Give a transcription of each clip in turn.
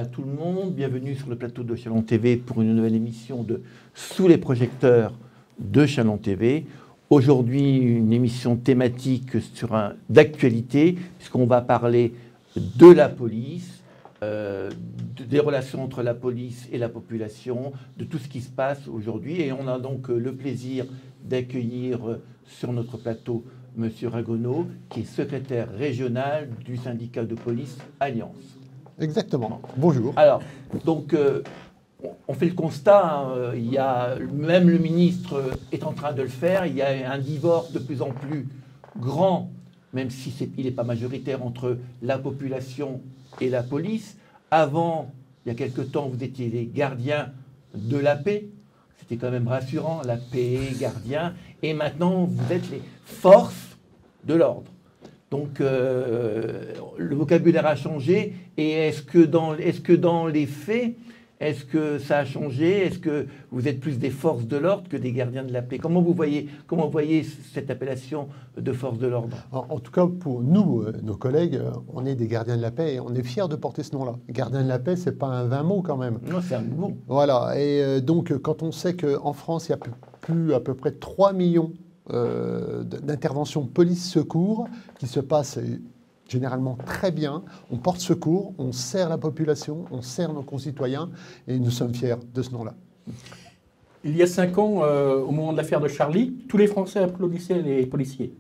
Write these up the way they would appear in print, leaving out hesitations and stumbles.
tout le monde, bienvenue sur le plateau de Chalon TV pour une nouvelle émission de Sous les projecteurs de Chalon TV. Aujourd'hui, une émission thématique d'actualité, puisqu'on va parler de la police, des relations entre la police et la population, de tout ce qui se passe aujourd'hui. Et on a donc le plaisir d'accueillir sur notre plateau M. Ragonneau, qui est secrétaire régional du syndicat de police Alliance. Exactement. Bonjour. Alors, donc, on fait le constat, hein, il y a, même le ministre est en train de le faire, il y a un divorce de plus en plus grand, même si il n'est pas majoritaire, entre la population et la police. Avant, il y a quelque temps, vous étiez les gardiens de la paix. C'était quand même rassurant, la paix, gardiens. Et maintenant, vous êtes les forces de l'ordre. Donc, le vocabulaire a changé. Et est-ce que dans les faits, est-ce que ça a changé? Est-ce que vous êtes plus des forces de l'ordre que des gardiens de la paix? Comment vous voyez cette appellation de force de l'ordre? En tout cas, pour nous, nos collègues, on est des gardiens de la paix et on est fiers de porter ce nom-là. Gardien de la paix, c'est pas un vain mot quand même. Non, c'est un mot. Voilà. Et donc, quand on sait qu'en France, il y a plus à peu près 3 millions d'interventions police-secours qui se passent généralement très bien, on porte secours, on sert la population, on sert nos concitoyens et nous sommes fiers de ce nom-là. Il y a 5 ans, au moment de l'affaire de Charlie, tous les Français applaudissaient les policiers.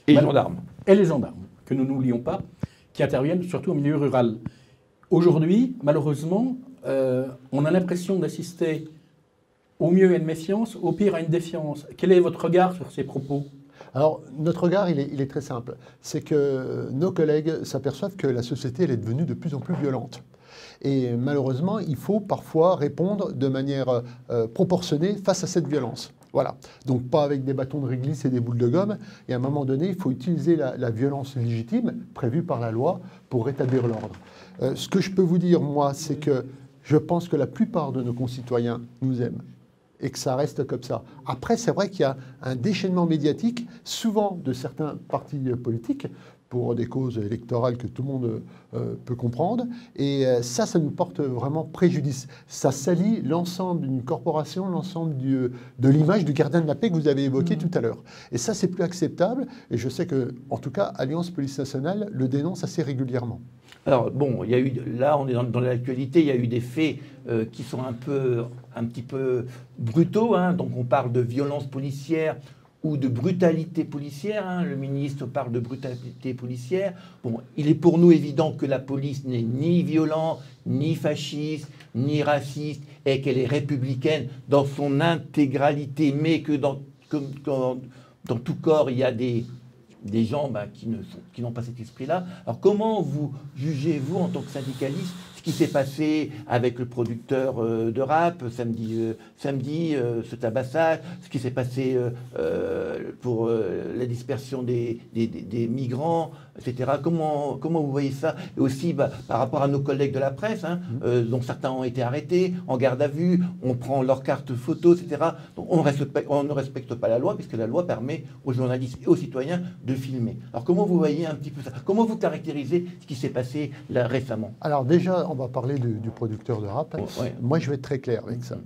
Et les gendarmes. Et les gendarmes, que nous n'oublions pas, qui interviennent surtout au milieu rural. Aujourd'hui, malheureusement, on a l'impression d'assister au mieux à une méfiance, au pire à une défiance. Quel est votre regard sur ces propos ? Alors, notre regard, il est très simple. C'est que nos collègues s'aperçoivent que la société elle est devenue de plus en plus violente. Et malheureusement, il faut parfois répondre de manière proportionnée face à cette violence. Voilà. Donc, pas avec des bâtons de réglisse et des boules de gomme. Et à un moment donné, il faut utiliser la violence légitime prévue par la loi pour rétablir l'ordre. Ce que je peux vous dire, moi, c'est que je pense que la plupart de nos concitoyens nous aiment. Et que ça reste comme ça. Après, c'est vrai qu'il y a un déchaînement médiatique, souvent de certains partis politiques, pour des causes électorales que tout le monde peut comprendre. Et ça nous porte vraiment préjudice. Ça salit l'ensemble d'une corporation, l'ensemble de l'image du gardien de la paix que vous avez évoqué tout à l'heure. Et ça, c'est plus acceptable. Et je sais que, en tout cas, Alliance Police Nationale le dénonce assez régulièrement. Alors, bon, il y a eu, là, on est dans l'actualité, il y a eu des faits qui sont un petit peu brutaux, hein. Donc, on parle de violence policière ou de brutalité policière, hein. Le ministre parle de brutalité policière. Bon, il est pour nous évident que la police n'est ni violente, ni fasciste, ni raciste, et qu'elle est républicaine dans son intégralité, mais que dans tout corps, il y a des gens qui n'ont pas cet esprit-là. Alors comment vous jugez, vous, en tant que syndicaliste, ce qui s'est passé avec le producteur de rap samedi, ce tabassage, ce qui s'est passé pour la dispersion des migrants, etc. Comment vous voyez ça? Et aussi par rapport à nos collègues de la presse, hein, dont certains ont été arrêtés, en garde à vue, on prend leur carte photo, etc. Donc on ne respecte pas la loi, puisque la loi permet aux journalistes et aux citoyens de filmer. Alors comment vous voyez un petit peu ça? Comment vous caractérisez ce qui s'est passé là récemment? Alors déjà, on va parler du producteur de rap. Ouais. Moi, je vais être très clair avec ça.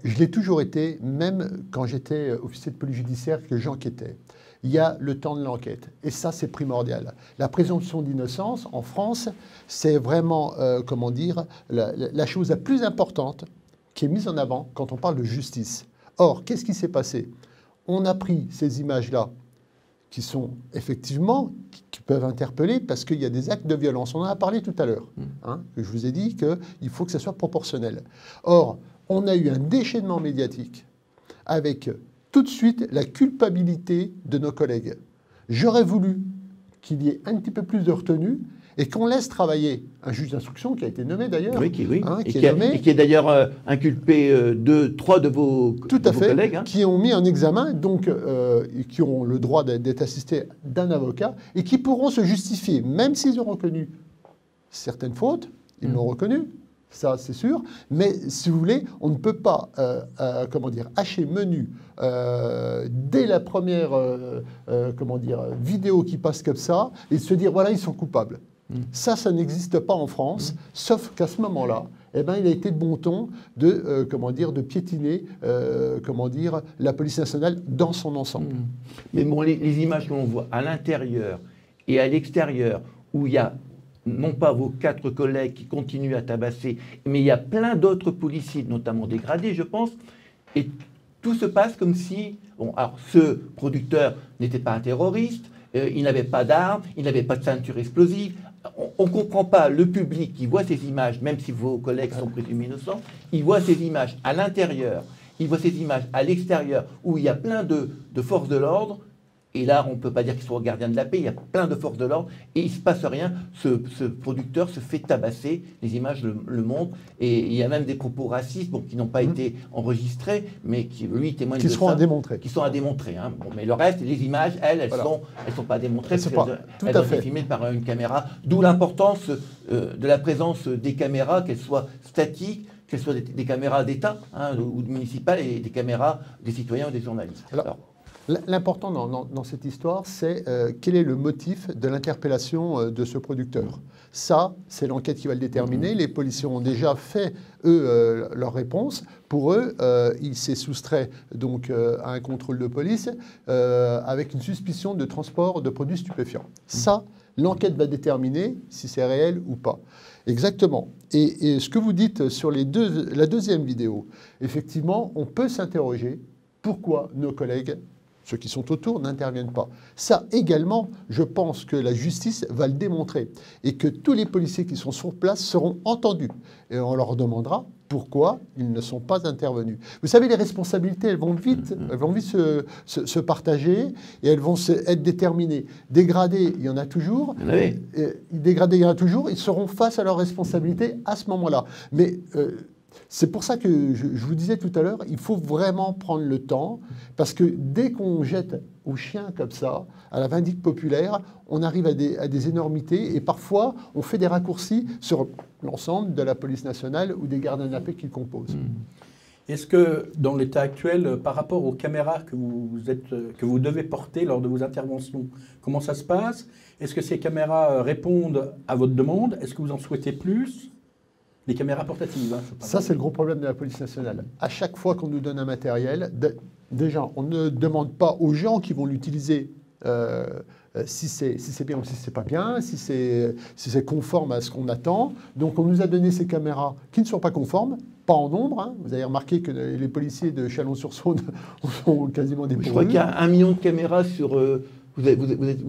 Je l'ai toujours été, même quand j'étais officier de police judiciaire, que j'enquêtais. Il y a le temps de l'enquête. Et ça, c'est primordial. La présomption d'innocence, en France, c'est vraiment, comment dire, la chose la plus importante qui est mise en avant quand on parle de justice. Or, qu'est-ce qui s'est passé? On a pris ces images-là qui sont effectivement, qui peuvent interpeller parce qu'il y a des actes de violence. On en a parlé tout à l'heure, hein, que je vous ai dit qu'il faut que ça soit proportionnel. Or, on a eu un déchaînement médiatique avec tout de suite la culpabilité de nos collègues. J'aurais voulu qu'il y ait un petit peu plus de retenue et qu'on laisse travailler un juge d'instruction qui a été nommé d'ailleurs. Oui, qui est est d'ailleurs inculpé de 3 de vos collègues. Hein. Qui ont mis en examen, donc qui ont le droit d'être assistés d'un avocat et qui pourront se justifier, même s'ils ont reconnu certaines fautes, ils l'ont reconnu. Ça, c'est sûr. Mais si vous voulez, on ne peut pas, comment dire, hacher menu dès la première, comment dire, vidéo qui passe comme ça et se dire, voilà, ils sont coupables. Ça n'existe pas en France, sauf qu'à ce moment-là, eh ben, il a été de bon ton de, de piétiner la police nationale dans son ensemble. Mais bon, les images que l'on voit à l'intérieur et à l'extérieur, où il y a non pas vos 4 collègues qui continuent à tabasser, mais il y a plein d'autres policiers, notamment dégradés, je pense, et tout se passe comme si, bon, alors ce producteur n'était pas un terroriste, il n'avait pas d'armes, il n'avait pas de ceinture explosive. On ne comprend pas le public qui voit ces images, même si vos collègues sont présumés innocents, il voit ces images à l'intérieur, il voit ces images à l'extérieur, où il y a plein de forces de l'ordre. Et là, on ne peut pas dire qu'ils sont gardiens de la paix, il y a plein de forces de l'ordre, et il ne se passe rien. Ce producteur se fait tabasser, les images le montrent, et il y a même des propos racistes qui n'ont pas été enregistrés, mais qui, lui, témoignent de ça. Qui seront à démontrer. Qui sont à démontrer. Hein. Bon, mais le reste, les images, elles sont pas démontrées, elles ont été filmées par une caméra, d'où l'importance de la présence des caméras, qu'elles soient statiques, qu'elles soient des caméras d'État ou municipales, et des caméras des citoyens ou des journalistes. Alors, l'important dans cette histoire, c'est quel est le motif de l'interpellation de ce producteur. Ça, c'est l'enquête qui va le déterminer. Les policiers ont déjà fait, eux, leur réponse. Pour eux, il s'est soustrait donc à un contrôle de police avec une suspicion de transport de produits stupéfiants. Ça, l'enquête va déterminer si c'est réel ou pas. Exactement. Et ce que vous dites sur la deuxième vidéo, effectivement, on peut s'interroger pourquoi nos collègues, ceux qui sont autour, n'interviennent pas. Ça également, je pense que la justice va le démontrer et que tous les policiers qui sont sur place seront entendus. Et on leur demandera pourquoi ils ne sont pas intervenus. Vous savez, les responsabilités, elles vont vite se partager et elles vont être déterminées. Dégradés, il y en a toujours. Oui. Dégradés, il y en a toujours. Ils seront face à leurs responsabilités à ce moment-là. Mais c'est pour ça que je vous disais tout à l'heure, il faut vraiment prendre le temps, parce que dès qu'on jette au chien comme ça, à la vindicte populaire, on arrive à des énormités, et parfois on fait des raccourcis sur l'ensemble de la police nationale ou des gardiens de la paix qui composent. Est-ce que dans l'état actuel, par rapport aux caméras que vous devez porter lors de vos interventions, comment ça se passe? Est-ce que ces caméras répondent à votre demande? Est-ce que vous en souhaitez plus? Les caméras portatives. Ça, c'est le gros problème de la police nationale. À chaque fois qu'on nous donne un matériel, déjà, on ne demande pas aux gens qui vont l'utiliser si c'est bien ou si c'est pas bien, si c'est conforme à ce qu'on attend. Donc, on nous a donné ces caméras qui ne sont pas conformes, pas en nombre. Hein. Vous avez remarqué que les policiers de Chalon-sur-Saône sont quasiment dépourvus. Je crois qu'il y a 1 million de caméras sur... Vous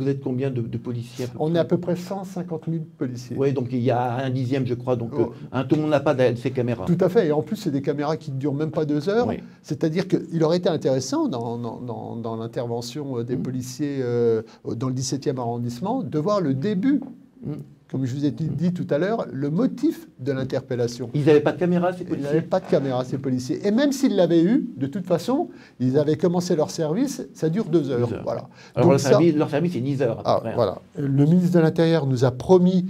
êtes combien de policiers? On est à peu près 150 000 policiers. Oui, donc il y a 1/10, je crois. Donc tout le monde n'a pas de ces caméras. Tout à fait. Et en plus, c'est des caméras qui ne durent même pas 2 heures. Oui. C'est-à-dire qu'il aurait été intéressant, dans l'intervention des policiers dans le 17e arrondissement, de voir le début. Comme je vous ai dit tout à l'heure, le motif de l'interpellation. Ils n'avaient pas de caméra, ces policiers? Ils n'avaient pas de caméra, ces policiers. Et même s'ils l'avaient eu, de toute façon, ils avaient commencé leur service, ça dure 2 heures. Voilà. Alors donc leur service, c'est 10 heures. À peu près. Voilà. Le ministre de l'Intérieur nous a promis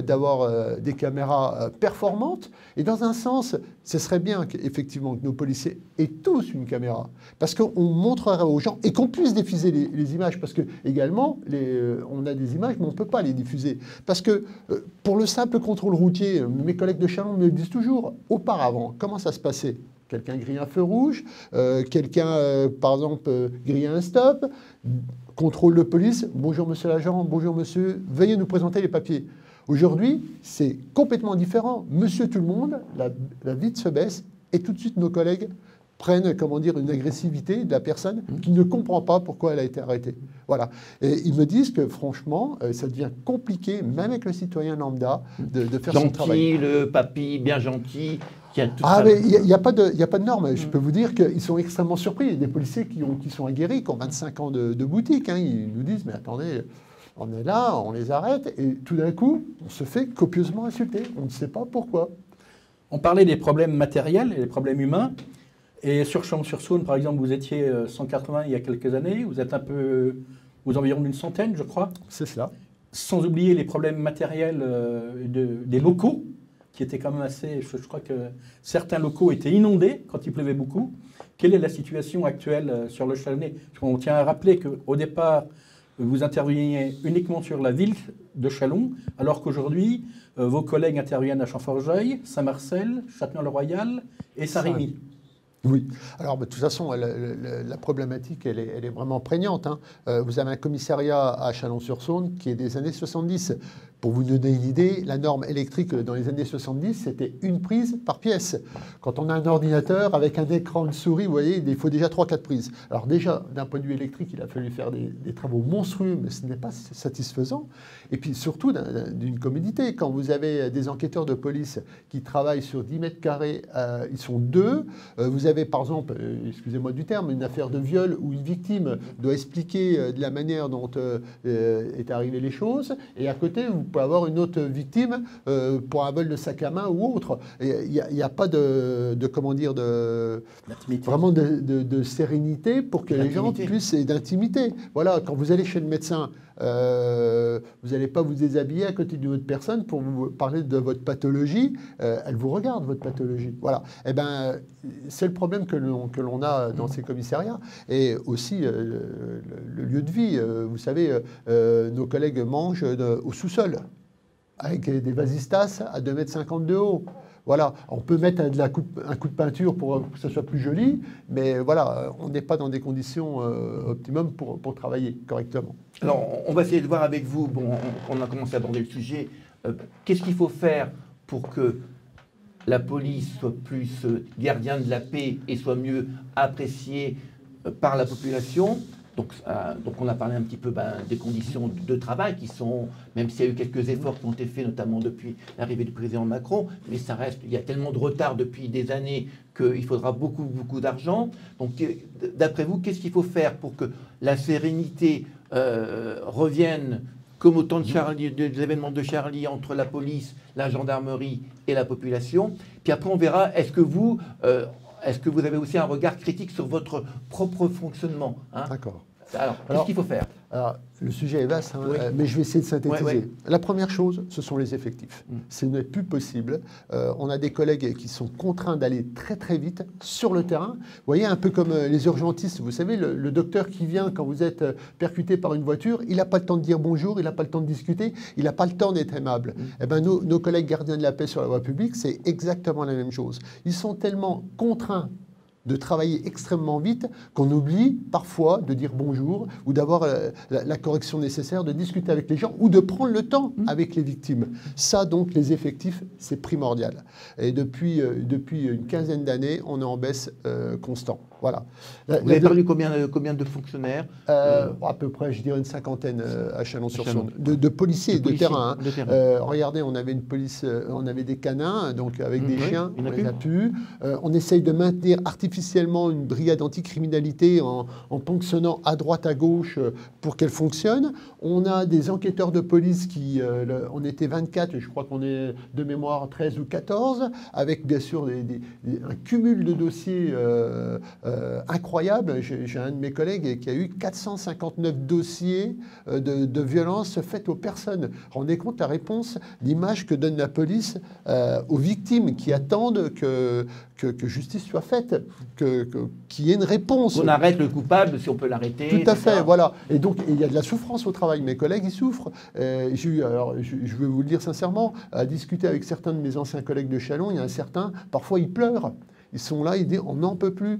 d'avoir des caméras performantes. Et dans un sens, ce serait bien qu'effectivement que nos policiers aient tous une caméra. Parce qu'on montrerait aux gens, et qu'on puisse diffuser les images. Parce que, également, on a des images, mais on ne peut pas les diffuser. Parce que, pour le simple contrôle routier, mes collègues de Chalon me le disent toujours, auparavant, comment ça se passait? Quelqu'un grille un feu rouge, quelqu'un, par exemple, grille un stop, contrôle de police, bonjour monsieur l'agent, bonjour monsieur, veuillez nous présenter les papiers. Aujourd'hui, c'est complètement différent. Monsieur tout le monde, la vitre se baisse et tout de suite nos collègues prennent, comment dire, une agressivité de la personne qui ne comprend pas pourquoi elle a été arrêtée. Voilà. Et ils me disent que franchement, ça devient compliqué, même avec le citoyen lambda, de faire son travail. Gentil, le papy, bien gentil. Mais il n'y a pas de normes. Je peux vous dire qu'ils sont extrêmement surpris. Il y a des policiers qui sont aguerris, qui ont 25 ans de boutique. Hein. Ils nous disent, mais attendez, on est là, on les arrête, et tout d'un coup, on se fait copieusement insulter. On ne sait pas pourquoi. On parlait des problèmes matériels et des problèmes humains. Et sur Chalon-sur-Saône, par exemple, vous étiez 180 il y a quelques années. Vous êtes aux environs d'une centaine, je crois. C'est cela. Sans oublier les problèmes matériels des locaux, qui étaient quand même assez... Je crois que certains locaux étaient inondés quand il pleuvait beaucoup. Quelle est la situation actuelle sur le Chalonnais? On tient à rappeler qu'au départ, vous interveniez uniquement sur la ville de Châlons, alors qu'aujourd'hui, vos collègues interviennent à Champforgeuil, Saint-Marcel, Châtenois-le-Royal et Saint-Rémy. Oui. Alors, de toute façon, la problématique, elle est vraiment prégnante, hein. Vous avez un commissariat à Chalon-sur-Saône qui est des années 70. Pour vous donner une idée, la norme électrique dans les années 70, c'était une prise par pièce. Quand on a un ordinateur avec un écran, une souris, vous voyez, il faut déjà 3-4 prises. Alors déjà, d'un point de vue électrique, il a fallu faire des travaux monstrueux, mais ce n'est pas satisfaisant. Et puis surtout, d'une commodité. Quand vous avez des enquêteurs de police qui travaillent sur 10 mètres carrés, ils sont 2. Vous avez, par exemple, excusez-moi du terme, une affaire de viol où une victime doit expliquer de la manière dont est arrivées les choses. Et à côté, vous pouvez avoir une autre victime pour un vol de sac à main ou autre. Il n'y a pas comment dire, vraiment de sérénité pour que les gens puissent, et d'intimité. Voilà, quand vous allez chez le médecin, vous n'allez pas vous déshabiller à côté d'une autre personne pour vous parler de votre pathologie. Elle vous regarde, votre pathologie. Voilà. Eh ben, c'est le problème que l'on a dans ces commissariats. Et aussi, le lieu de vie. Vous savez, nos collègues mangent au sous-sol, avec des vasistas à 2,50 m de haut. Voilà, on peut mettre un coup de peinture pour que ça soit plus joli, mais voilà, on n'est pas dans des conditions optimum pour travailler correctement. Alors, on va essayer de voir avec vous, bon, on a commencé à aborder le sujet, qu'est-ce qu'il faut faire pour que la police soit plus gardien de la paix et soit mieux appréciée par la population. Donc on a parlé un petit peu des conditions de travail qui sont, même s'il y a eu quelques efforts qui ont été faits, notamment depuis l'arrivée du président Macron, mais ça reste, il y a tellement de retard depuis des années qu'il faudra beaucoup, beaucoup d'argent. Donc d'après vous, qu'est-ce qu'il faut faire pour que la sérénité revienne comme au temps de Charlie, des événements de Charlie, entre la police, la gendarmerie et la population? Puis après on verra, est-ce que vous avez aussi un regard critique sur votre propre fonctionnement, hein? D'accord. Alors, qu'est-ce qu'il faut faire? Alors, le sujet est vaste, hein, oui. Mais je vais essayer de synthétiser. Oui, oui. La première chose, ce sont les effectifs. Ce n'est plus possible. On a des collègues qui sont contraints d'aller très très vite sur le terrain. Vous voyez, un peu comme les urgentistes. Vous savez, le docteur qui vient quand vous êtes percuté par une voiture, il n'a pas le temps de dire bonjour, il n'a pas le temps de discuter, il n'a pas le temps d'être aimable. Eh ben, nos collègues gardiens de la paix sur la voie publique, c'est exactement la même chose. Ils sont tellement contraints de travailler extrêmement vite qu'on oublie parfois de dire bonjour ou d'avoir la correction nécessaire, de discuter avec les gens ou de prendre le temps avec les victimes. Ça, donc, les effectifs, c'est primordial. Et depuis une quinzaine d'années, on est en baisse constant. Voilà. Vous avez parlé combien de fonctionnaires à peu près, je dirais une cinquantaine à Chalon-sur-Saône. De policiers, de terrain. Hein. Regardez, on avait une police, on avait des canins, donc avec des chiens, on les a pu. On essaye de maintenir artificiellement une brigade anticriminalité en ponctionnant à droite, à gauche pour qu'elle fonctionne. On a des enquêteurs de police qui, on était 24, je crois qu'on est de mémoire 13 ou 14, avec bien sûr un cumul de dossiers incroyable. J'ai un de mes collègues qui a eu 459 dossiers de violences faites aux personnes. Rendez compte la réponse, l'image que donne la police aux victimes qui attendent que justice soit faite, qu'il y ait une réponse. On arrête le coupable si on peut l'arrêter. Tout à fait, voilà. Et donc, il y a de la souffrance au travail. Mes collègues, ils souffrent. Je vais vous le dire sincèrement, à discuter avec certains de mes anciens collègues de Châlons, il y a un certain, parfois ils pleurent. Ils sont là, ils disent, on n'en peut plus.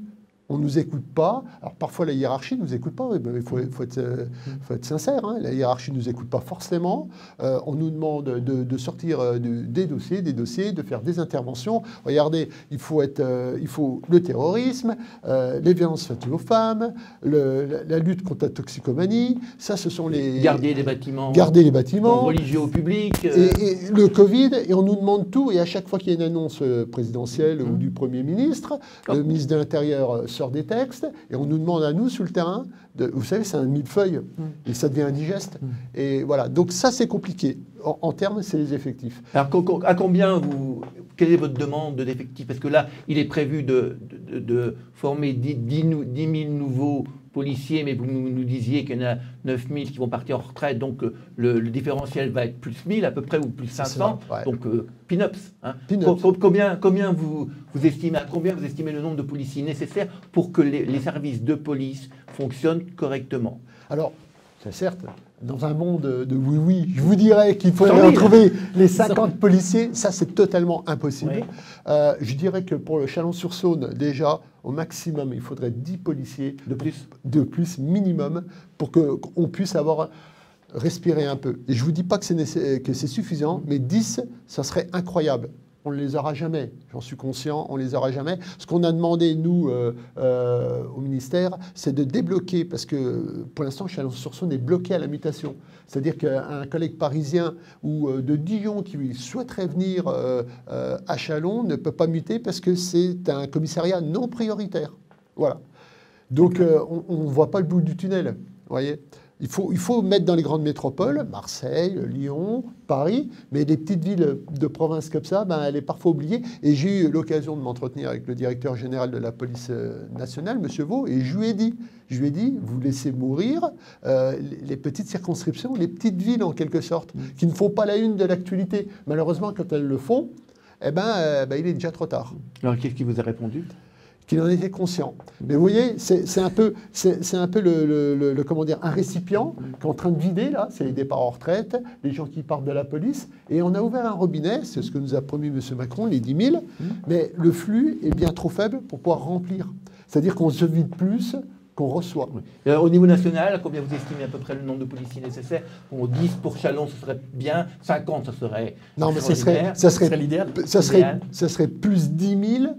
On ne nous écoute pas. Alors parfois la hiérarchie ne nous écoute pas, il faut être sincère, hein. La hiérarchie ne nous écoute pas forcément. On nous demande de sortir des dossiers, de faire des interventions. Regardez, il faut le terrorisme, les violences faites aux femmes, la lutte contre la toxicomanie, ça ce sont les... Garder les bâtiments. Religieux au public. Et le Covid, et on nous demande tout, et à chaque fois qu'il y a une annonce présidentielle ou du Premier ministre, le ministre de l'Intérieur sort des textes et on nous demande à nous sur le terrain, vous savez, c'est un millefeuille et ça devient indigeste. Et voilà, donc ça c'est compliqué. En termes, c'est les effectifs. Alors à combien quelle est votre demande d'effectifs? Parce que là, il est prévu de former 10 000 nouveaux policiers, mais vous nous disiez qu'il y en a 9 000 qui vont partir en retraite, donc le différentiel va être plus 1000 à peu près, ou plus 500, ouais. Donc pin-ups. Hein. Combien vous estimez le nombre de policiers nécessaires pour que les services de police fonctionnent correctement? Alors, C'est certes, dans un monde de oui-oui, je vous dirais qu'il faudrait retrouver les 50 policiers. Ça, c'est totalement impossible. Oui. Je dirais que pour le Chalon-sur-Saône, déjà, au maximum, il faudrait 10 policiers de plus minimum pour qu'on puisse avoir respiré un peu. Et je ne vous dis pas que c'est suffisant, mais 10, ça serait incroyable. On ne les aura jamais, j'en suis conscient, on ne les aura jamais. Ce qu'on a demandé, nous, au ministère, c'est de débloquer, parce que pour l'instant, Chalon-sur-Saône est bloqué à la mutation. C'est-à-dire qu'un collègue parisien ou de Dijon qui souhaiterait venir à Chalon ne peut pas muter parce que c'est un commissariat non prioritaire. Voilà. Donc, on ne voit pas le bout du tunnel, vous voyez. Il faut mettre dans les grandes métropoles, Marseille, Lyon, Paris, mais des petites villes de province comme ça, ben, elle est parfois oubliée. Et j'ai eu l'occasion de m'entretenir avec le directeur général de la police nationale, M. Vaux, et je lui ai dit, vous laissez mourir les petites circonscriptions, les petites villes en quelque sorte, qui ne font pas la une de l'actualité. Malheureusement, quand elles le font, eh ben, il est déjà trop tard. Alors, qu'est-ce qui vous a répondu ? Qu'il en était conscient. Mais vous voyez, c'est un peu comment dire, un récipient qui est en train de vider, là, c'est les départs en retraite, les gens qui partent de la police, et on a ouvert un robinet, c'est ce que nous a promis M. Macron, les 10 000, mais le flux est bien trop faible pour pouvoir remplir. C'est-à-dire qu'on se vide plus qu'on reçoit. Oui. Au niveau national, combien vous estimez à peu près le nombre de policiers nécessaires? Bon, 10 pour Chalon, ce serait bien, 50, ça serait... Non, mais ça serait l'idéal. Ça serait plus 10 000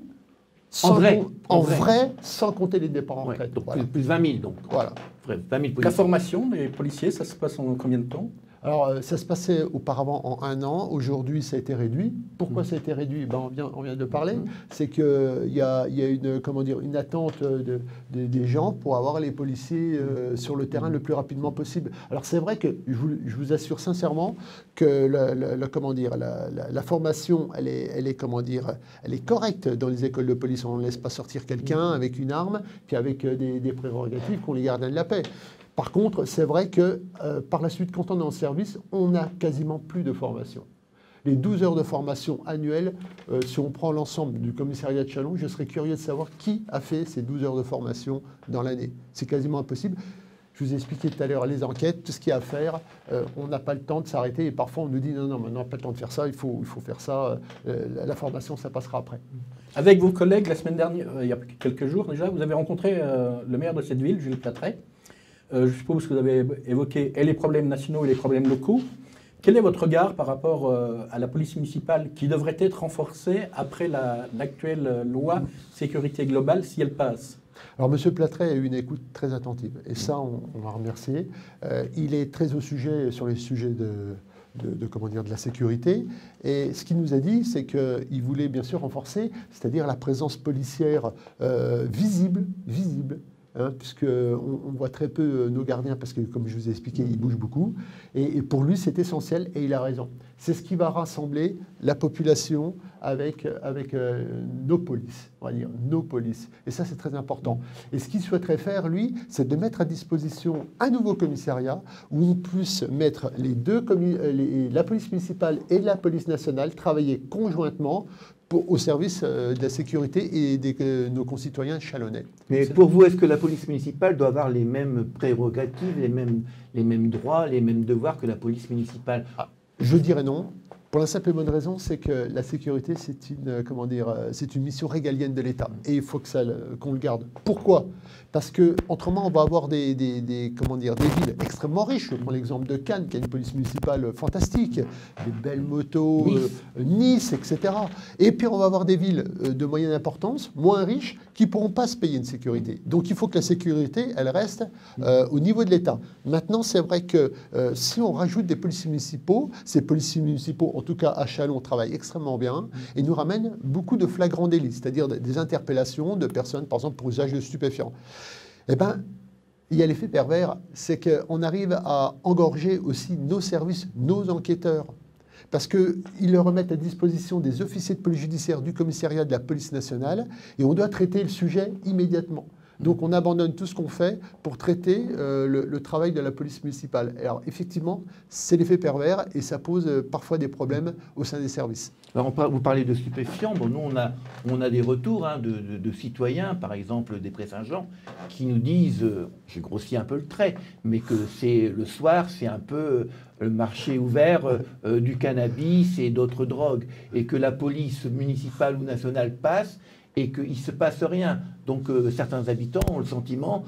en vrai, sans compter les départs en retraite. Donc voilà. plus 20 000, donc. Voilà. 20 000 policiers. La formation des policiers, ça se passe en combien de temps? Alors, ça se passait auparavant en 1 an. Aujourd'hui, ça a été réduit. Pourquoi ça a été réduit? Ben, on vient de parler. C'est qu'il y a une attente des gens pour avoir les policiers sur le terrain le plus rapidement possible. Alors, c'est vrai que je vous assure sincèrement que la formation, elle est correcte dans les écoles de police. On ne laisse pas sortir quelqu'un avec une arme, puis avec des prérogatives qu'on les gardiens de la paix. Par contre, c'est vrai que par la suite, quand on est en service, on n'a quasiment plus de formation. Les 12 heures de formation annuelles, si on prend l'ensemble du commissariat de Chalon, je serais curieux de savoir qui a fait ces 12 heures de formation dans l'année. C'est quasiment impossible. Je vous ai expliqué tout à l'heure les enquêtes, tout ce qu'il y a à faire. On n'a pas le temps de s'arrêter et parfois on nous dit non, on n'a pas le temps de faire ça, il faut faire ça. La formation, ça passera après. Avec vos collègues, la semaine dernière, il y a quelques jours déjà, vous avez rencontré le maire de cette ville, Jules Platret. Je suppose que vous avez évoqué et les problèmes nationaux et les problèmes locaux. Quel est votre regard par rapport à la police municipale qui devrait être renforcée après l'actuelle loi sécurité globale si elle passe? Alors, M. Platret a eu une écoute très attentive et ça, on va remercier. Il est très au sujet sur les sujets de la sécurité. Et ce qu'il nous a dit, c'est qu'il voulait bien sûr renforcer, c'est-à-dire la présence policière visible, puisqu'on voit très peu nos gardiens, parce que, comme je vous ai expliqué, ils bougent beaucoup. Et pour lui, c'est essentiel, et il a raison. C'est ce qui va rassembler la population avec nos polices, on va dire, nos polices. Et ça, c'est très important. Et ce qu'il souhaiterait faire, lui, c'est de mettre à disposition un nouveau commissariat où on puisse mettre la police municipale et la police nationale travailler conjointement au service de la sécurité et de nos concitoyens chalonnais. Mais pour vous, est-ce que la police municipale doit avoir les mêmes prérogatives, les mêmes droits, les mêmes devoirs que la police municipale? Je dirais non. Pour la simple et bonne raison, c'est que la sécurité, c'est une mission régalienne de l'État. Et il faut qu'on le garde. Pourquoi? Parce que autrement, on va avoir des villes extrêmement riches. Je prends l'exemple de Cannes, qui a une police municipale fantastique, des belles motos, Nice, etc. Et puis, on va avoir des villes de moyenne importance, moins riches, qui ne pourront pas se payer une sécurité. Donc, il faut que la sécurité, elle reste au niveau de l'État. Maintenant, c'est vrai que si on rajoute des policiers municipaux, ces policiers municipaux, en tout cas à Chalon, travaillent extrêmement bien et nous ramènent beaucoup de flagrants délits, c'est-à-dire des interpellations de personnes, par exemple, pour usage de stupéfiants. Eh bien, il y a l'effet pervers, c'est qu'on arrive à engorger aussi nos services, nos enquêteurs, parce qu'ils le remettent à disposition des officiers de police judiciaire du commissariat de la police nationale et on doit traiter le sujet immédiatement. Donc on abandonne tout ce qu'on fait pour traiter le travail de la police municipale. Alors effectivement, c'est l'effet pervers et ça pose parfois des problèmes au sein des services. Alors vous parlez de stupéfiants. Bon, nous, on a des retours de citoyens, par exemple des Pré-Saint-Jean, qui nous disent, j'ai grossi un peu le trait, mais que c'est le soir, c'est un peu le marché ouvert du cannabis et d'autres drogues, et que la police municipale ou nationale passe et qu'il ne se passe rien. Donc certains habitants ont le sentiment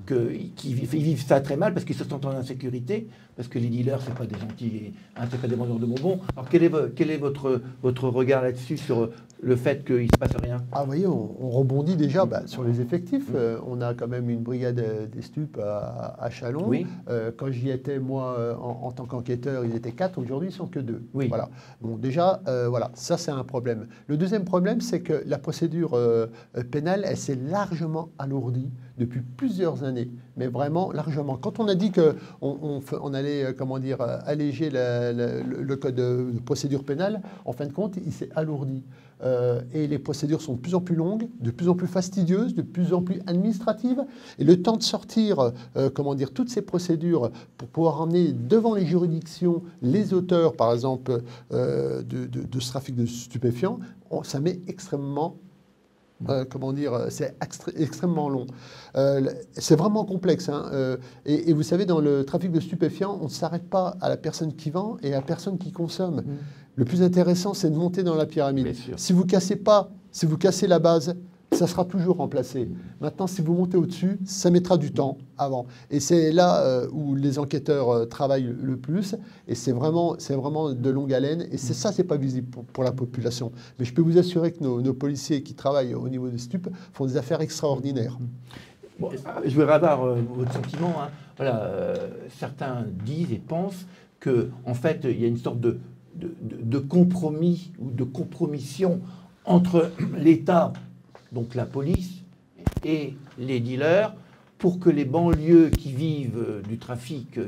qu'ils vivent ça très mal parce qu'ils se sentent en insécurité, parce que les dealers, ce n'est pas des gentils, c'est pas des vendeurs de bonbons. Alors quel est votre regard là-dessus, sur le fait qu'il ne se passe rien? Ah, vous voyez, on rebondit déjà sur les effectifs. On a quand même une brigade des stupes à Châlons. Oui. Quand j'y étais, moi, en tant qu'enquêteur, ils étaient 4. Aujourd'hui, ils ne sont que 2. Oui. Voilà. Bon, déjà, voilà, ça, c'est un problème. Le deuxième problème, c'est que la procédure pénale, elle s'est largement alourdie depuis plusieurs années. Mais vraiment, largement. Quand on a dit qu'on allait, comment dire, alléger le code de procédure pénale, en fin de compte, il s'est alourdi. Et les procédures sont de plus en plus longues, de plus en plus fastidieuses, de plus en plus administratives. Et le temps de sortir, comment dire, toutes ces procédures pour pouvoir emmener devant les juridictions les auteurs, par exemple, de ce trafic de stupéfiants, ça met extrêmement... comment dire, c'est extrêmement long. C'est vraiment complexe. Hein, et vous savez, dans le trafic de stupéfiants, on ne s'arrête pas à la personne qui vend et à la personne qui consomme. Le plus intéressant, c'est de monter dans la pyramide. Si vous cassez la base, ça sera toujours remplacé. Maintenant, si vous montez au-dessus, ça mettra du temps avant. Et c'est là où les enquêteurs travaillent le plus. Et c'est vraiment de longue haleine. Et ça, c'est pas visible pour la population. Mais je peux vous assurer que nos policiers qui travaillent au niveau des stupes font des affaires extraordinaires. Bon, je voudrais avoir votre sentiment. Hein. Voilà, certains disent et pensent qu'en fait, il y a une sorte de compromis ou de compromission entre l'État, donc la police, et les dealers, pour que les banlieues qui vivent du trafic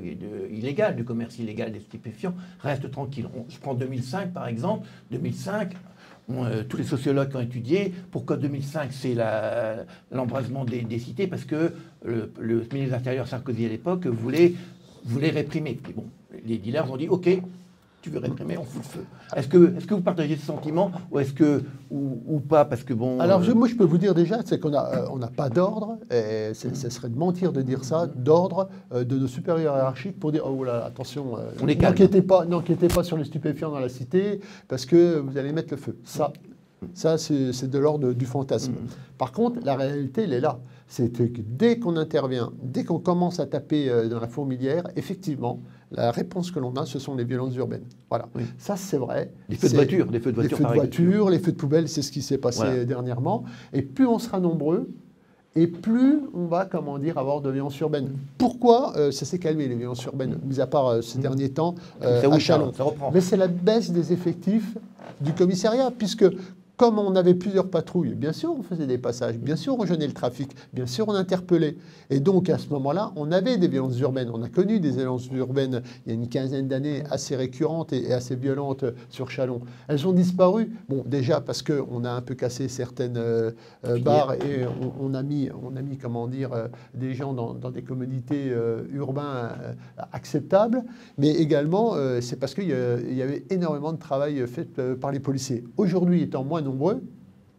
illégal, du commerce illégal des stupéfiants, restent tranquilles. Je prends 2005 par exemple. 2005, tous les sociologues qui ont étudié, pourquoi 2005 c'est l'embrasement des cités, parce que le ministre de l'Intérieur Sarkozy à l'époque voulait réprimer. Puis bon, les dealers ont dit ok, tu veux réprimer, on fout le feu. Est-ce que vous partagez ce sentiment ou pas, parce que bon. Alors moi je peux vous dire déjà, c'est qu'on n'a pas d'ordre, et ce serait de mentir de dire ça, d'ordre de nos supérieurs hiérarchiques pour dire oh là attention, n'enquêtez pas sur les stupéfiants dans la cité parce que vous allez mettre le feu. Ça c'est de l'ordre du fantasme. Par contre, la réalité, elle est là. C'est que dès qu'on intervient, dès qu'on commence à taper dans la fourmilière, effectivement, la réponse que l'on a, ce sont les violences urbaines. Voilà. Oui. Ça, c'est vrai. Les feux de voiture, les feux de voiture, les feux de poubelle, c'est ce qui s'est passé dernièrement. Et plus on sera nombreux, et plus on va, comment dire, avoir de violences urbaines. Pourquoi ça s'est calmé, les violences urbaines, mis à part ces derniers temps à Châlons. Mais c'est la baisse des effectifs du commissariat, puisque comme on avait plusieurs patrouilles, bien sûr on faisait des passages, bien sûr on gênait le trafic, bien sûr on interpellait. Et donc à ce moment-là, on avait des violences urbaines. On a connu des violences urbaines il y a une quinzaine d'années assez récurrentes et assez violentes sur Châlons. Elles ont disparu. Bon, déjà parce qu'on a un peu cassé certaines barres et on a mis, comment dire, des gens dans des communautés urbains acceptables. Mais également, c'est parce qu'il y avait énormément de travail fait par les policiers. Aujourd'hui, étant moins nombreux,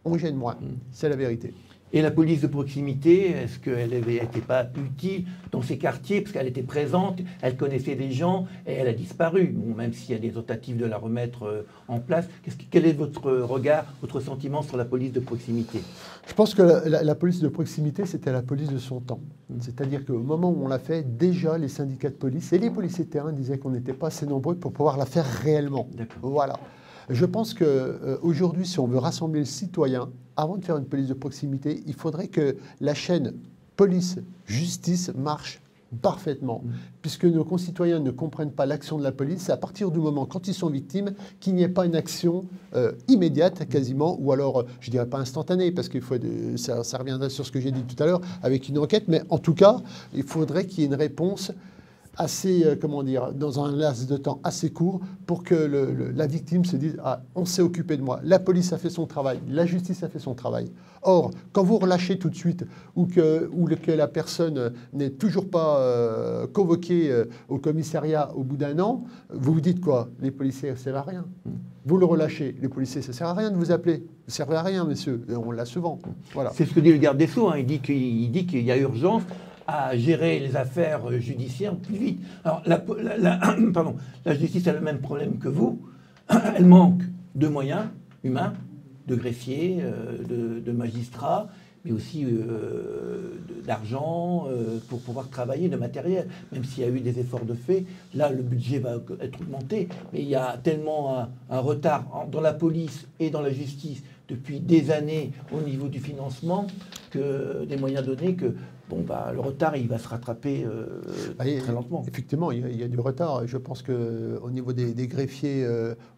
on gêne moins. C'est la vérité. Et la police de proximité, est-ce qu'elle n'était pas utile dans ces quartiers, parce qu'elle était présente, elle connaissait des gens, et elle a disparu, bon, même s'il y a des tentatives de la remettre en place. Quel est votre regard, votre sentiment sur la police de proximité? Je pense que la police de proximité, c'était la police de son temps. C'est-à-dire qu'au moment où on l'a fait, déjà les syndicats de police et les policiers de terrain disaient qu'on n'était pas assez nombreux pour pouvoir la faire réellement. Voilà. Je pense qu'aujourd'hui, si on veut rassembler le citoyen, avant de faire une police de proximité, il faudrait que la chaîne police-justice marche parfaitement, puisque nos concitoyens ne comprennent pas l'action de la police. C'est à partir du moment, quand ils sont victimes, qu'il n'y ait pas une action immédiate, quasiment, ou alors, je ne dirais pas instantanée, parce qu'il faut, ça reviendrait sur ce que j'ai dit tout à l'heure, avec une enquête, mais en tout cas, il faudrait qu'il y ait une réponse assez, comment dire, dans un laps de temps assez court pour que la victime se dise « Ah, on s'est occupé de moi, la police a fait son travail, la justice a fait son travail ». Or, quand vous relâchez tout de suite ou que la personne n'est toujours pas convoquée au commissariat au bout d'un an, vous vous dites quoi? Les policiers, ça ne sert à rien. Vous le relâchez, les policiers, ça ne sert à rien de vous appeler. Ça ne sert à rien, messieurs, et on l'a souvent. Voilà. C'est ce que dit le garde des Sceaux, hein. Il dit qu'il y a urgence à gérer les affaires judiciaires plus vite. Alors, la justice a le même problème que vous. Elle manque de moyens humains, de greffiers, de magistrats, mais aussi d'argent pour pouvoir travailler, de matériel. Même s'il y a eu des efforts de fait, là, le budget va être augmenté. Mais il y a tellement un retard dans la police et dans la justice depuis des années au niveau du financement, que des moyens donnés, que le retard, il va se rattraper très lentement. Effectivement, il y a du retard. Je pense qu'au niveau des greffiers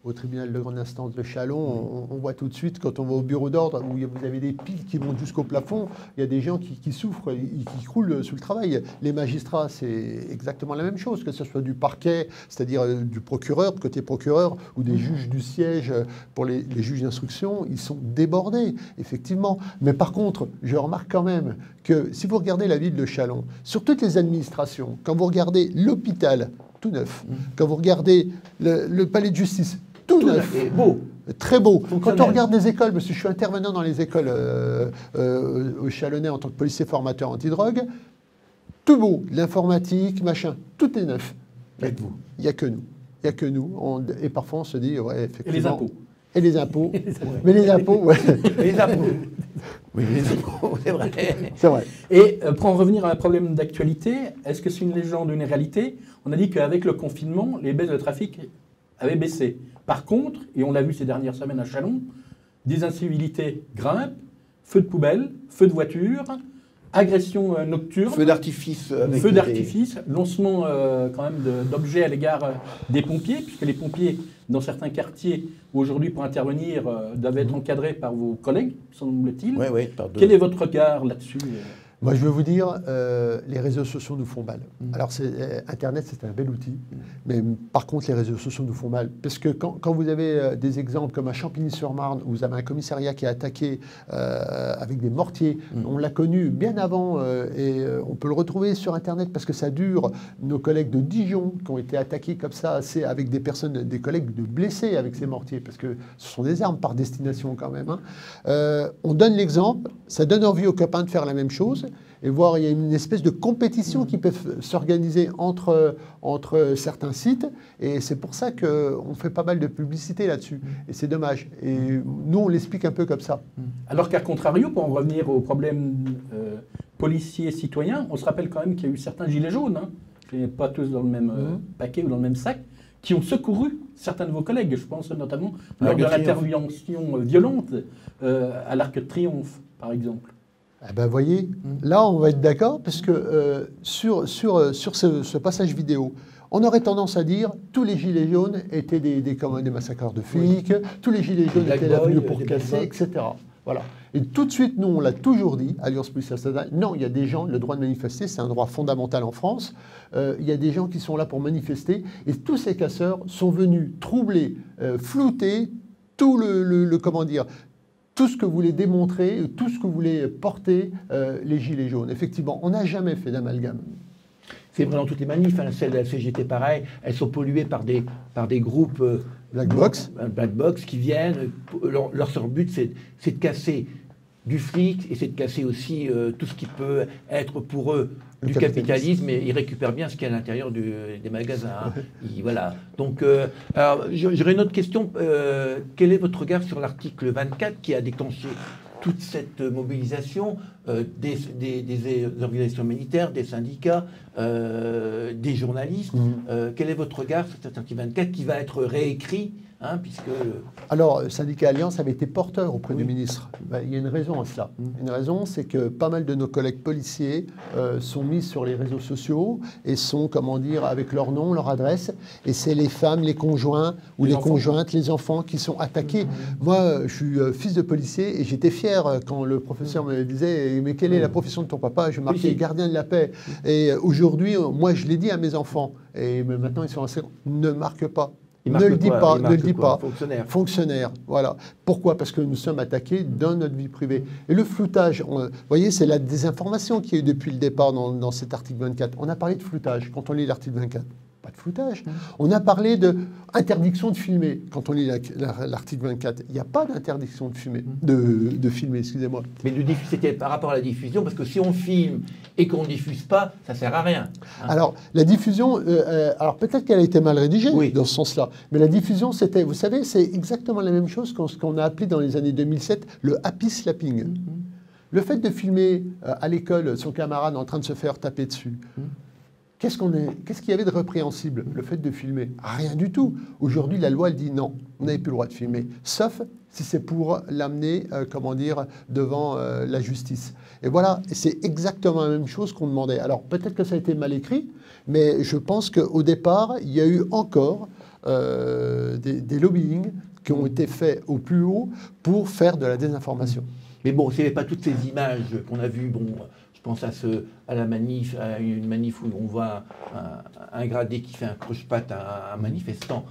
au tribunal de grande instance de Châlons, on voit tout de suite, quand on va au bureau d'ordre, où vous avez des piles qui montent jusqu'au plafond, il y a des gens qui souffrent, qui croulent sous le travail. Les magistrats, c'est exactement la même chose, que ce soit du parquet, c'est-à-dire du procureur, côté procureur, ou des juges du siège pour les juges d'instruction, ils sont débordés, effectivement. Mais par contre, je remarque quand même que si vous regardez la ville de Châlons, sur toutes les administrations, quand vous regardez l'hôpital, tout neuf, quand vous regardez le palais de justice, tout neuf, beau. Très beau. Quand on regarde les écoles, parce que je suis intervenant dans les écoles au Chalonnais en tant que policier formateur antidrogue, tout beau, l'informatique, machin, tout est neuf. Et vous? Il n'y a que nous. Il n'y a que nous. Et parfois on se dit, ouais, effectivement. Et les impôts. Et les impôts. Mais les impôts, ouais. Les impôts. Oui, les impôts, c'est vrai. C'est vrai. Et pour en revenir à un problème d'actualité, est-ce que c'est une légende ou une réalité? On a dit qu'avec le confinement, les baisses de trafic avaient baissé. Par contre, et on l'a vu ces dernières semaines à Châlons, des incivilités grimpent, feux de poubelle, feux de voiture, agressions nocturnes. Feux d'artifice. Feux d'artifice, lancement quand même d'objets à l'égard des pompiers, puisque les pompiers, dans certains quartiers, aujourd'hui pour intervenir, doivent être encadrés par vos collègues, semble-t-il. Oui, Quel est votre regard là-dessus? Moi, je veux vous dire, les réseaux sociaux nous font mal. Alors, Internet, c'est un bel outil, mais par contre, les réseaux sociaux nous font mal. Parce que quand vous avez des exemples comme à Champigny-sur-Marne, où vous avez un commissariat qui est attaqué avec des mortiers, on l'a connu bien avant, et on peut le retrouver sur Internet parce que ça dure. Nos collègues de Dijon qui ont été attaqués comme ça, c'est avec des personnes, des collègues de blessés avec ces mortiers, parce que ce sont des armes par destination quand même. On donne l'exemple, ça donne envie aux copains de faire la même chose. Et voir, il y a une espèce de compétition qui peut s'organiser entre certains sites. Et c'est pour ça qu'on fait pas mal de publicité là-dessus. Et c'est dommage. Et nous, on l'explique un peu comme ça. Alors qu'à contrario, pour en revenir au problème policiers-citoyens, on se rappelle quand même qu'il y a eu certains gilets jaunes, hein, pas tous dans le même paquet ou dans le même sac, qui ont secouru certains de vos collègues. Je pense notamment lors de l'intervention violente à l'Arc de Triomphe, par exemple. Eh ben, voyez, là, on va être d'accord, parce que sur ce passage vidéo, on aurait tendance à dire tous les gilets jaunes étaient des massacreurs de flics, tous les gilets jaunes étaient là venus pour casser, etc. Voilà. Et tout de suite, nous, on l'a toujours dit, Alliance Police Nationale, non, il y a des gens, le droit de manifester, c'est un droit fondamental en France, il y a des gens qui sont là pour manifester, et tous ces casseurs sont venus troubler, flouter tout comment dire, tout ce que voulait démontrer, tout ce que voulait porter les Gilets jaunes. Effectivement, on n'a jamais fait d'amalgame. C'est vrai dans toutes les manifs, hein, celles de la CGT pareil, elles sont polluées par des groupes Black Box qui viennent, leur seul but c'est de casser du flic et c'est de casser aussi tout ce qui peut être pour eux du capitalisme, et ils récupèrent bien ce qu'il y a à l'intérieur des magasins. Hein. Voilà. Donc, j'aurais une autre question. Quel est votre regard sur l'article 24 qui a déclenché toute cette mobilisation des organisations militaires, des syndicats, des journalistes? Quel est votre regard sur cet article 24 qui va être réécrit? Puisque... Alors, le syndicat Alliance avait été porteur auprès du ministre. Il y a une raison à cela. Une raison, c'est que pas mal de nos collègues policiers sont mis sur les réseaux sociaux et sont, comment dire, avec leur nom, leur adresse. Et c'est les femmes, les conjoints ou les conjointes, les enfants qui sont attaqués. Moi, je suis fils de policier et j'étais fier quand le professeur me disait mais quelle est la profession de ton papa? Je marquais Policier. gardien de la paix. Et aujourd'hui, moi, je l'ai dit à mes enfants, et maintenant ils sont assez... Ne marque pas. Il Ne marque le dis quoi? pas, Il ne marque le dis quoi? pas. Fonctionnaire. Fonctionnaire, voilà. Pourquoi? Parce que nous sommes attaqués dans notre vie privée. Et le floutage, vous voyez, c'est la désinformation qu'il y a eu depuis le départ dans cet article 24. On a parlé de floutage quand on lit l'article 24. Pas de floutage. On a parlé d'interdiction de filmer quand on lit l'article 24. Il n'y a pas d'interdiction de filmer, de filmer, excusez-moi. Mais c'était par rapport à la diffusion, parce que si on filme et qu'on ne diffuse pas, ça ne sert à rien. Hein. Alors, la diffusion, alors peut-être qu'elle a été mal rédigée Oui. dans ce sens-là, mais la diffusion, c'était, vous savez, c'est exactement la même chose qu'ce qu'on a appelé dans les années 2007 le happy slapping. Le fait de filmer à l'école son camarade en train de se faire taper dessus, qu'est-ce qu'il y avait de répréhensible, le fait de filmer? Rien du tout. Aujourd'hui, la loi, elle dit non, vous n'avez plus le droit de filmer, sauf si c'est pour l'amener, comment dire, devant la justice. Et voilà, c'est exactement la même chose qu'on demandait. Alors, peut-être que ça a été mal écrit, mais je pense qu'au départ, il y a eu encore des lobbying qui ont été faits au plus haut pour faire de la désinformation. Mais bon, s'il n'y avait pas toutes ces images qu'on a vues, bon, je pense à la manif, à une manif où on voit un gradé qui fait un croche-patte à un manifestant.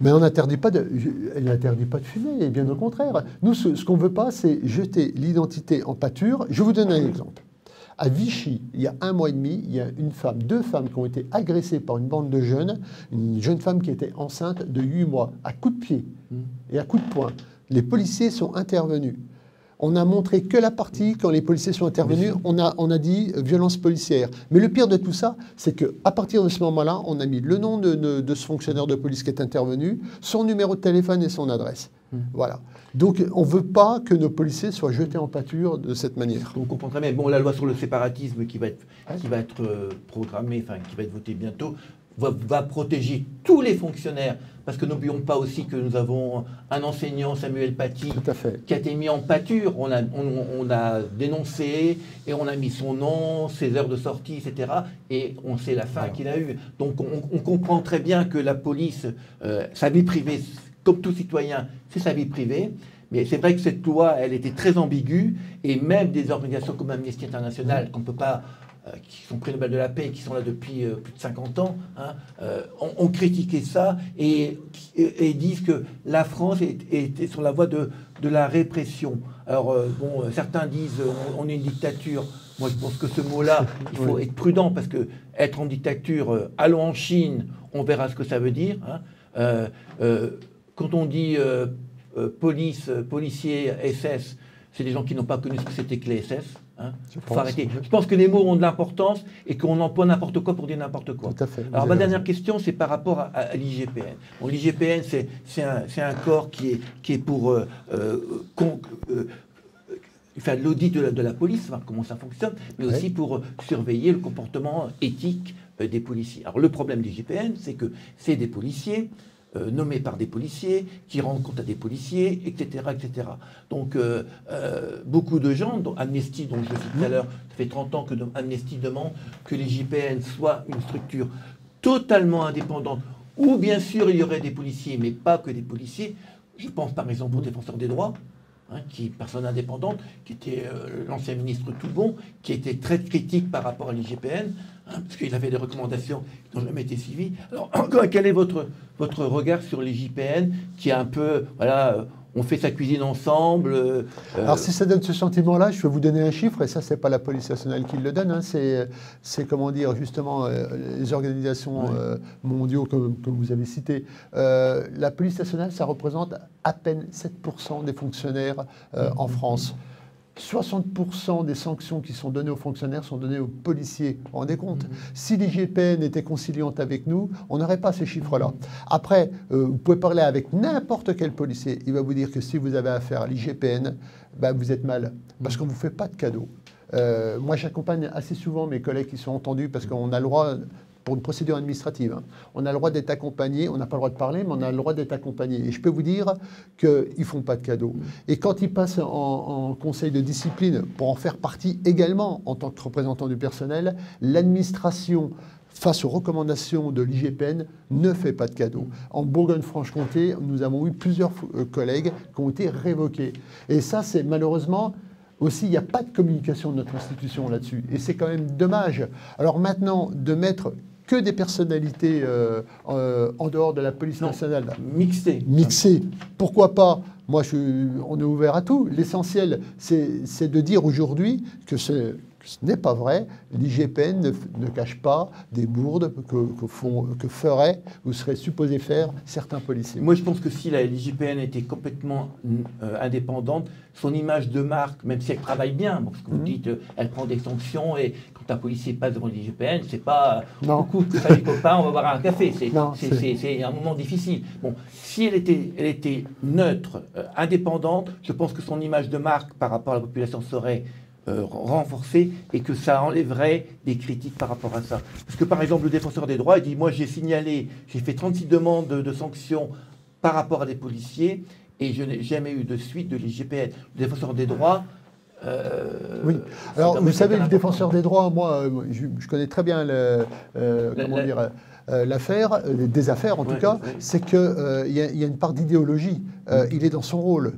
Mais on n'interdit pas de fumer, et bien au contraire. Nous, ce qu'on ne veut pas, c'est jeter l'identité en pâture. Je vous donne un exemple. À Vichy, il y a 1 mois et demi, il y a deux femmes qui ont été agressées par une bande de jeunes, une jeune femme qui était enceinte de 8 mois, à coups de pied et à coups de poing. Les policiers sont intervenus. On a montré que la partie, quand les policiers sont intervenus, on a dit violence policière. Mais le pire de tout ça, c'est qu'à partir de ce moment-là, on a mis le nom de ce fonctionnaire de police qui est intervenu, son numéro de téléphone et son adresse. Voilà. Donc on ne veut pas que nos policiers soient jetés en pâture de cette manière. On comprend très bien. Bon, la loi sur le séparatisme qui va être programmée, enfin qui va être votée bientôt, va protéger tous les fonctionnaires. Parce que n'oublions pas aussi que nous avons un enseignant, Samuel Paty, qui a été mis en pâture. On a dénoncé et on a mis son nom, ses heures de sortie, etc. Et on sait la fin qu'il a eue. Donc on comprend très bien que la police, sa vie privée, comme tout citoyen, c'est sa vie privée. Mais c'est vrai que cette loi, elle était très ambiguë. Et même des organisations comme Amnesty International, qu'on ne peut pas... qui sont prix Nobel de la paix, qui sont là depuis plus de 50 ans, ont critiqué ça et disent que la France est sur la voie de la répression. Alors, bon, certains disent on est une dictature. Moi, je pense que ce mot-là, il faut être prudent parce que être en dictature, allons en Chine, on verra ce que ça veut dire. Quand on dit police, policier, SS, c'est des gens qui n'ont pas connu ce que c'était que les SS. Faut arrêter. Je pense que les mots ont de l'importance et qu'on emploie n'importe quoi pour dire n'importe quoi. Tout à fait. Alors ma dernière question, c'est par rapport à l'IGPN. Bon, l'IGPN, c'est un corps qui est pour faire l'audit de la police, voir comment ça fonctionne, mais aussi pour surveiller le comportement éthique des policiers. Alors le problème du l'IGPN, c'est que c'est des policiers nommés par des policiers, qui rendent compte à des policiers, etc. etc. Donc, beaucoup de gens, dont Amnesty, dont je disais tout à l'heure, ça fait 30 ans que Amnesty demande que les JPN soient une structure totalement indépendante, où bien sûr il y aurait des policiers, mais pas que des policiers. Je pense par exemple au défenseur des droits, qui est personne indépendante, qui était l'ancien ministre Toubon, qui était très critique par rapport à l'IGPN, parce qu'il avait des recommandations qui n'ont jamais été suivies. Alors, quel est votre regard sur l'IGPN, qui est un peu, voilà, on fait sa cuisine ensemble Alors, si ça donne ce sentiment-là, je peux vous donner un chiffre, et ça, c'est pas la police nationale qui le donne, c'est comment dire, justement, les organisations mondiaux, comme vous avez cité. La police nationale, ça représente à peine 7% des fonctionnaires en France. 60% des sanctions qui sont données aux fonctionnaires sont données aux policiers. Vous vous rendez compte? Si l'IGPN était conciliante avec nous, on n'aurait pas ces chiffres-là. Après, vous pouvez parler avec n'importe quel policier. Il va vous dire que si vous avez affaire à l'IGPN, ben, vous êtes mal. Parce qu'on ne vous fait pas de cadeaux. Moi, j'accompagne assez souvent mes collègues qui sont entendus parce qu'on a le droit... pour une procédure administrative. On a le droit d'être accompagné, on n'a pas le droit de parler, mais on a le droit d'être accompagné. Et je peux vous dire qu'ils ne font pas de cadeaux. Et quand ils passent en conseil de discipline, pour en faire partie également en tant que représentant du personnel, l'administration, face aux recommandations de l'IGPN, ne fait pas de cadeaux. En Bourgogne-Franche-Comté, nous avons eu plusieurs collègues qui ont été révoqués. Et ça, c'est malheureusement... aussi, il n'y a pas de communication de notre institution là-dessus. Et c'est quand même dommage. Alors maintenant, de mettre que des personnalités en dehors de la police nationale. Mixées. Pourquoi pas? Moi, on est ouvert à tout. L'essentiel, c'est de dire aujourd'hui que ce n'est pas vrai. L'IGPN ne cache pas des bourdes que feraient ou seraient supposés faire certains policiers. Moi, je pense que si l'IGPN était complètement indépendante, son image de marque, même si elle travaille bien, parce que vous dites, elle prend des sanctions et quand un policier passe devant l'IGPN, c'est pas beaucoup, salut copain, on va boire un café. C'est un moment difficile. Bon, si elle était neutre, indépendante, je pense que son image de marque par rapport à la population serait renforcée et que ça enlèverait des critiques par rapport à ça. Parce que par exemple, le défenseur des droits, il dit, moi j'ai fait 36 demandes de sanctions par rapport à des policiers et je n'ai jamais eu de suite de l'IGPN. Le défenseur des droits... oui. Alors, vous savez, le défenseur des droits, moi, je connais très bien l'affaire, des affaires en tout cas, c'est qu'il y a une part d'idéologie. Il est dans son rôle.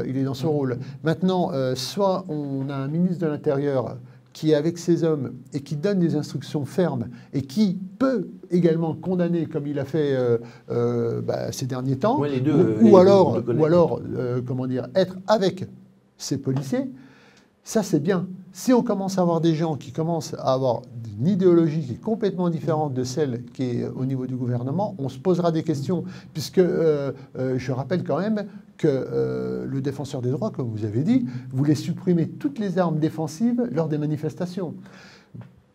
Il est dans son rôle. Maintenant, soit on a un ministre de l'Intérieur qui est avec ses hommes et qui donne des instructions fermes et qui peut également condamner, comme il a fait ces derniers temps, ou alors, comment dire, être avec ces policiers. Ça, c'est bien. Si on commence à avoir des gens qui commencent à avoir une idéologie qui est complètement différente de celle qui est au niveau du gouvernement, on se posera des questions. Puisque je rappelle quand même que le défenseur des droits, comme vous avez dit, voulait supprimer toutes les armes défensives lors des manifestations.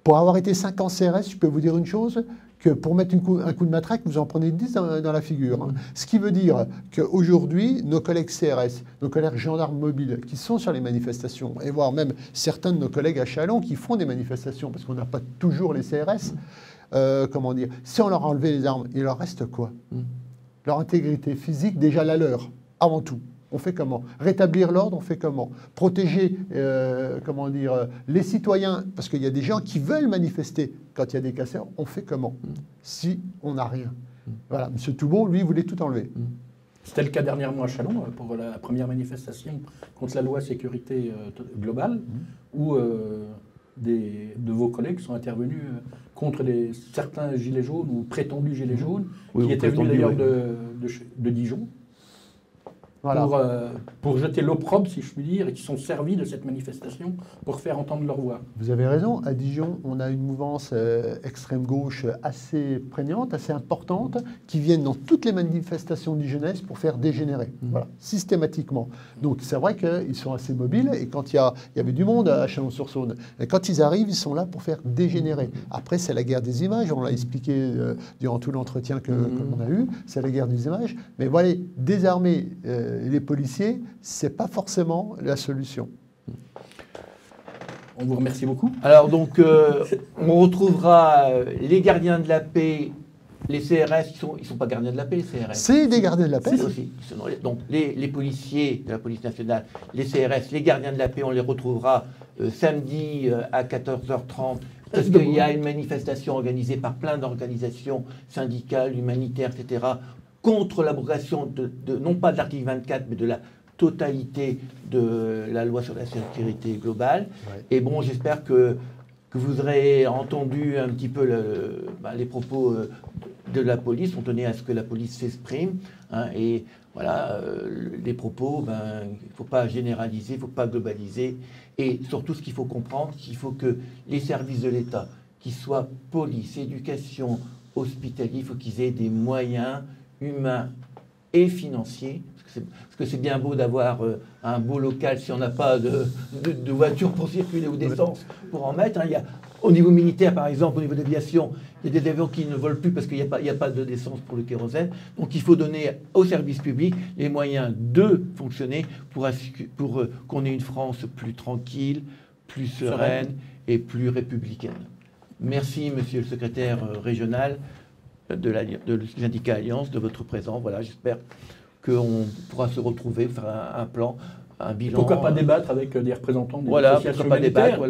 Pour avoir été 5 ans CRS, je peux vous dire une chose, que pour mettre un coup de matraque, vous en prenez 10 dans la figure. Ce qui veut dire qu'aujourd'hui, nos collègues CRS, nos collègues gendarmes mobiles qui sont sur les manifestations, et voire même certains de nos collègues à Châlons qui font des manifestations, parce qu'on n'a pas toujours les CRS, comment dire, si on leur a enlevé les armes, il leur reste quoi? Leur intégrité physique, déjà la leur, avant tout. On fait comment? Rétablir l'ordre, on fait comment? Protéger, comment dire, les citoyens, parce qu'il y a des gens qui veulent manifester quand il y a des casseurs, on fait comment? Si on n'a rien. Voilà, M. Toubon, lui, voulait tout enlever. C'était le cas dernièrement à Châlons, pour la première manifestation contre la loi sécurité globale, où de vos collègues sont intervenus contre certains gilets jaunes, ou prétendus gilets jaunes, qui étaient venus d'ailleurs de Dijon. Voilà. Pour jeter l'opprobre, si je puis dire, et qui sont servis de cette manifestation pour faire entendre leur voix. Vous avez raison. À Dijon, on a une mouvance extrême-gauche assez prégnante, assez importante, qui viennent dans toutes les manifestations dijonnaises pour faire dégénérer, voilà, systématiquement. Donc c'est vrai qu'ils sont assez mobiles, et quand il y avait du monde à Chalon-sur-Saône, et quand ils arrivent, ils sont là pour faire dégénérer. Après, c'est la guerre des images, on l'a expliqué durant tout l'entretien que l'on a eu, c'est la guerre des images, mais voilà, désarmer les policiers, c'est pas forcément la solution. On vous remercie beaucoup. Alors donc, on retrouvera les gardiens de la paix, les CRS, ils sont pas gardiens de la paix, les CRS. C'est des gardiens de la paix. Aussi. Donc les policiers de la police nationale, les CRS, les gardiens de la paix, on les retrouvera samedi à 14h30. Parce qu'il y a une manifestation organisée par plein d'organisations syndicales, humanitaires, etc., contre l'abrogation non pas de l'article 24, mais de la totalité de la loi sur la sécurité globale. Ouais. Et bon, j'espère que vous aurez entendu un petit peu les propos de la police. On tenait à ce que la police s'exprime. Et voilà, les propos, il ne faut pas généraliser, il ne faut pas globaliser. Et surtout, ce qu'il faut comprendre, qu'il faut que les services de l'État, qu'ils soient police, éducation, hospitalier, il faut qu'ils aient des moyens humains et financiers, parce que c'est bien beau d'avoir un beau local si on n'a pas de voiture pour circuler ou d'essence pour en mettre. Au niveau militaire, par exemple, au niveau de l'aviation, il y a des avions qui ne volent plus parce qu'il n'y a pas d'essence pour le kérosène. Donc il faut donner aux services publics les moyens de fonctionner pour qu'on ait une France plus tranquille, plus sereine et plus républicaine. Merci, monsieur le secrétaire régional de syndicat Alliance, de votre présence. Voilà, j'espère qu'on pourra se retrouver, faire un plan, un bilan. Pourquoi pas débattre avec des représentants des associations humanitaires.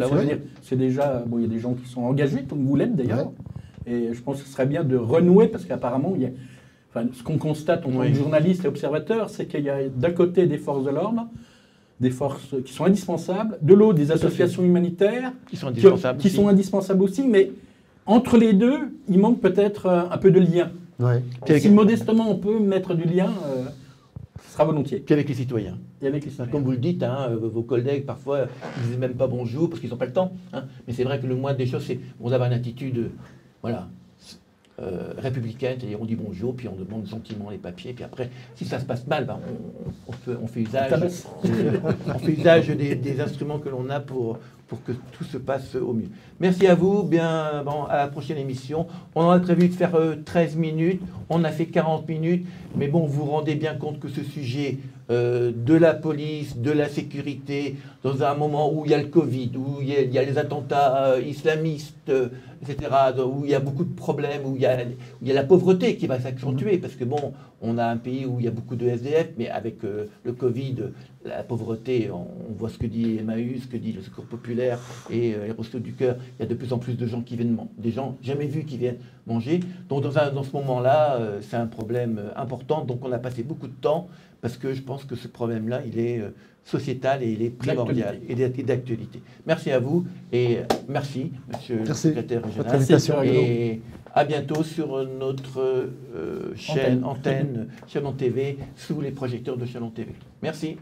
C'est déjà, il y a des gens qui sont engagés, comme vous l'êtes d'ailleurs. Ouais. Et je pense que ce serait bien de renouer, parce qu'apparemment, ce qu'on constate en tant que journaliste et observateur, c'est qu'il y a d'un côté des forces de l'ordre, des forces qui sont indispensables, de l'autre des associations humanitaires Qui sont indispensables. qui sont indispensables aussi, mais entre les deux, il manque peut-être un peu de lien. Ouais. Puis avec, Si modestement on peut mettre du lien, ce sera volontiers. puis avec les citoyens. Et avec les Enfin, citoyens. comme vous le dites, hein, vos collègues, parfois, ils ne disent même pas bonjour parce qu'ils n'ont pas le temps. Hein. Mais c'est vrai que le moindre des choses, c'est d'avoir une attitude voilà, républicaine, c'est-à-dire on dit bonjour, puis on demande gentiment les papiers, puis après, si ça se passe mal, ben, on fait usage, on fait usage des instruments que l'on a pour que tout se passe au mieux. Merci à vous, bien, bon, à la prochaine émission. On a prévu de faire 13 minutes, on a fait 40 minutes, mais bon, vous vous rendez bien compte que ce sujet de la police, de la sécurité, dans un moment où il y a le Covid, où il y a les attentats islamistes, etc., où il y a beaucoup de problèmes, où il y a la pauvreté qui va s'accentuer, parce que bon, on a un pays où il y a beaucoup de SDF, mais avec le Covid, la pauvreté, on voit ce que dit Emmaüs, ce que dit le Secours populaire et les Restos du Cœur, il y a de plus en plus de gens qui viennent, des gens jamais vus qui viennent manger. Donc dans ce moment-là, c'est un problème important, donc on a passé beaucoup de temps, parce que je pense que ce problème-là, il est sociétal et il est primordial et d'actualité. Merci à vous et merci, monsieur le secrétaire régional. Et à bientôt sur notre chaîne, antenne Chalon TV, sous les projecteurs de Chalon TV. Merci.